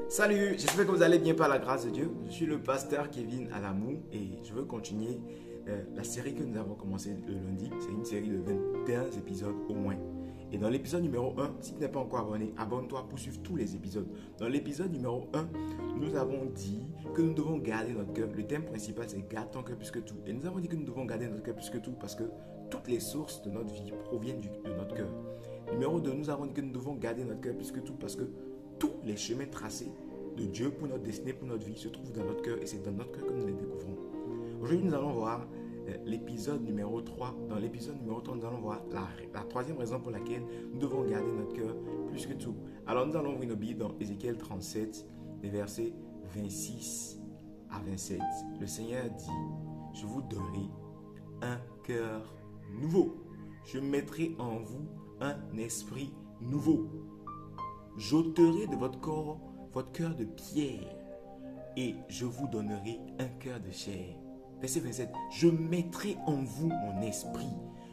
Salut, j'espère que vous allez bien par la grâce de Dieu. Je suis le pasteur Kevin Alamou et je veux continuer la série que nous avons commencé le lundi. C'est une série de 21 épisodes au moins. Et dans l'épisode numéro 1, si tu n'es pas encore abonné, abonne-toi pour suivre tous les épisodes. Dans l'épisode numéro 1, nous avons dit que nous devons garder notre cœur. Le thème principal, c'est garde ton cœur plus que tout. Et nous avons dit que nous devons garder notre cœur plus que tout parce que toutes les sources de notre vie proviennent de notre cœur. Numéro 2, nous avons dit que nous devons garder notre cœur plus que tout parce que tous les chemins tracés de Dieu pour notre destinée, pour notre vie, se trouvent dans notre cœur et c'est dans notre cœur que nous les découvrons. Aujourd'hui, nous allons voir l'épisode numéro 3. Dans l'épisode numéro 3, nous allons voir la troisième raison pour laquelle nous devons garder notre cœur plus que tout. Alors, nous allons ouvrir nos Bibles dans Ézéchiel 37, les versets 26 à 27. Le Seigneur dit, je vous donnerai un cœur nouveau. Je mettrai en vous un esprit nouveau. J'ôterai de votre corps votre cœur de pierre et je vous donnerai un cœur de chair. Verset 27. Je mettrai en vous mon esprit.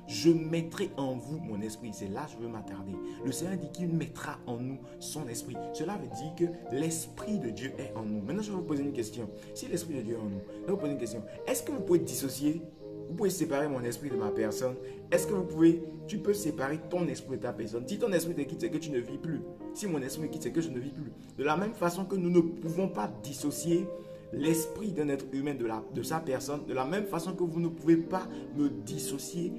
Je mettrai en vous mon esprit. C'est là que je veux m'attarder. Le Seigneur dit qu'il mettra en nous son esprit. Cela veut dire que l'esprit de Dieu est en nous. Maintenant, je vais vous poser une question. Si l'esprit de Dieu est en nous, je vais vous poser une question. Est-ce que vous pouvez dissocier? Vous pouvez séparer mon esprit de ma personne. Est-ce que tu peux séparer ton esprit de ta personne? Si ton esprit te quitte, c'est que tu ne vis plus. Si mon esprit me quitte, c'est que je ne vis plus. De la même façon que nous ne pouvons pas dissocier l'esprit d'un être humain de sa personne, de la même façon que vous ne pouvez pas me dissocier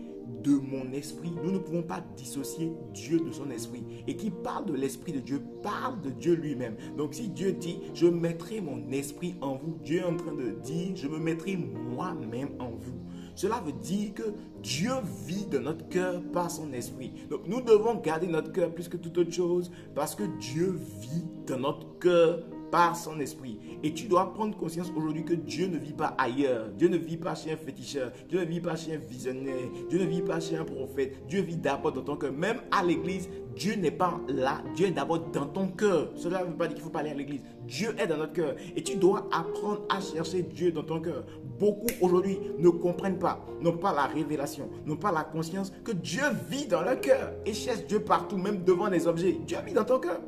de mon esprit, nous ne pouvons pas dissocier Dieu de son esprit. Et qui parle de l'esprit de Dieu, parle de Dieu lui-même. Donc si Dieu dit, je mettrai mon esprit en vous, Dieu est en train de dire, je me mettrai moi-même en vous. Cela veut dire que Dieu vit dans notre cœur par son esprit. Donc nous devons garder notre cœur plus que toute autre chose parce que Dieu vit dans notre cœur par son esprit. Et tu dois prendre conscience aujourd'hui que Dieu ne vit pas ailleurs. Dieu ne vit pas chez un féticheur. Dieu ne vit pas chez un visionnaire. Dieu ne vit pas chez un prophète. Dieu vit d'abord dans ton cœur. Même à l'église, Dieu n'est pas là. Dieu est d'abord dans ton cœur. Cela ne veut pas dire qu'il faut pas aller à l'église. Dieu est dans notre cœur. Et tu dois apprendre à chercher Dieu dans ton cœur. Beaucoup aujourd'hui ne comprennent pas, n'ont pas la révélation, n'ont pas la conscience que Dieu vit dans leur cœur. Et cherche Dieu partout, même devant les objets. Dieu vit dans ton cœur.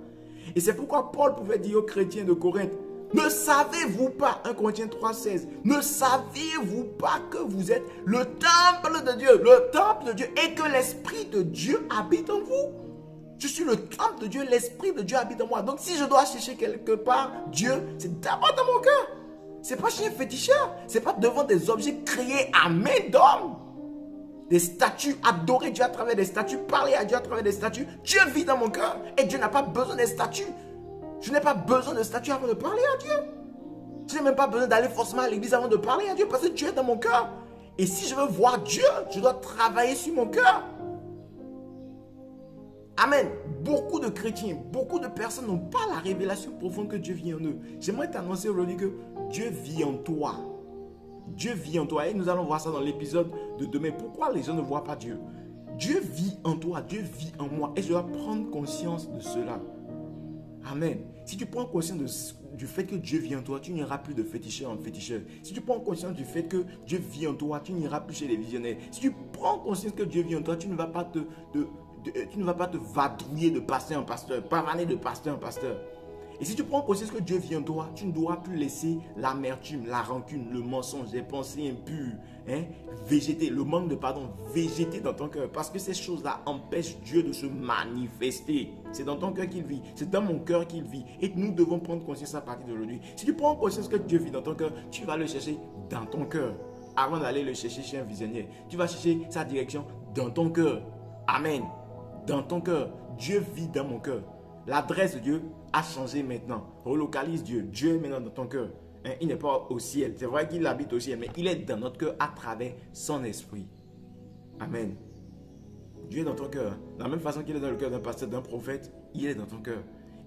Et c'est pourquoi Paul pouvait dire aux chrétiens de Corinthe, ne savez-vous pas, 1 Corinthiens 3,16, ne saviez-vous pas que vous êtes le temple de Dieu et que l'Esprit de Dieu habite en vous? Je suis le temple de Dieu, l'Esprit de Dieu habite en moi. Donc si je dois chercher quelque part Dieu, c'est d'abord dans mon cœur. C'est pas chez un féticheur, c'est pas devant des objets créés à main d'homme. Des statues, adorer Dieu à travers des statues, parler à Dieu à travers des statues. Dieu vit dans mon cœur et Dieu n'a pas besoin des statues. Je n'ai pas besoin de statues avant de parler à Dieu. Je n'ai même pas besoin d'aller forcément à l'église avant de parler à Dieu parce que Dieu est dans mon cœur. Et si je veux voir Dieu, je dois travailler sur mon cœur. Amen. Beaucoup de chrétiens, beaucoup de personnes n'ont pas la révélation profonde que Dieu vit en eux. J'aimerais t'annoncer aujourd'hui que Dieu vit en toi. Dieu vit en toi. Et nous allons voir ça dans l'épisode de demain. Pourquoi les gens ne voient pas Dieu? Dieu vit en toi. Dieu vit en moi. Et je dois prendre conscience de cela. Amen. Si tu prends conscience du fait que Dieu vit en toi, tu n'iras plus de féticheur en féticheur. Si tu prends conscience du fait que Dieu vit en toi, tu n'iras plus chez les visionnaires. Si tu prends conscience que Dieu vit en toi, tu ne vas pas te vadrouiller de pasteur en pasteur, pavaner de pasteur en pasteur. Et si tu prends conscience que Dieu vient en toi, tu ne dois plus laisser l'amertume, la rancune, le mensonge, les pensées impures, végéter, le manque de pardon, végéter dans ton cœur. Parce que ces choses-là empêchent Dieu de se manifester. C'est dans ton cœur qu'il vit. C'est dans mon cœur qu'il vit. Et nous devons prendre conscience à partir d'aujourd'hui. Si tu prends conscience que Dieu vit dans ton cœur, tu vas le chercher dans ton cœur. Avant d'aller le chercher chez un visionnaire. Tu vas chercher sa direction dans ton cœur. Amen. Dans ton cœur. Dieu vit dans mon cœur. L'adresse de Dieu a changé maintenant. Relocalise Dieu. Dieu est maintenant dans ton cœur. Il n'est pas au ciel. C'est vrai qu'il habite au ciel, mais il est dans notre cœur à travers son esprit. Amen. Dieu est dans ton cœur. De la même façon qu'il est dans le cœur d'un pasteur, d'un prophète, il est dans ton cœur.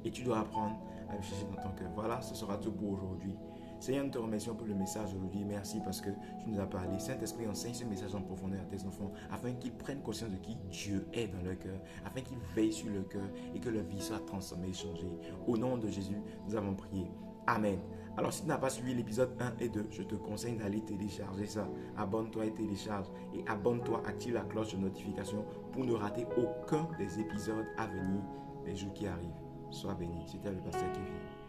Et tu dois apprendre à le chercher dans ton cœur. Voilà, ce sera tout pour aujourd'hui. Seigneur, nous te remercions pour le message aujourd'hui. Merci parce que tu nous as parlé. Saint-Esprit, enseigne ce message en profondeur à tes enfants afin qu'ils prennent conscience de qui Dieu est dans leur cœur, afin qu'ils veillent sur leur cœur et que leur vie soit transformée et changée. Au nom de Jésus, nous avons prié. Amen. Alors, si tu n'as pas suivi l'épisode 1 et 2, je te conseille d'aller télécharger ça. Abonne-toi et télécharge. Et abonne-toi, active la cloche de notification pour ne rater aucun des épisodes à venir les jours qui arrivent. Sois béni. C'était le pasteur Kevin.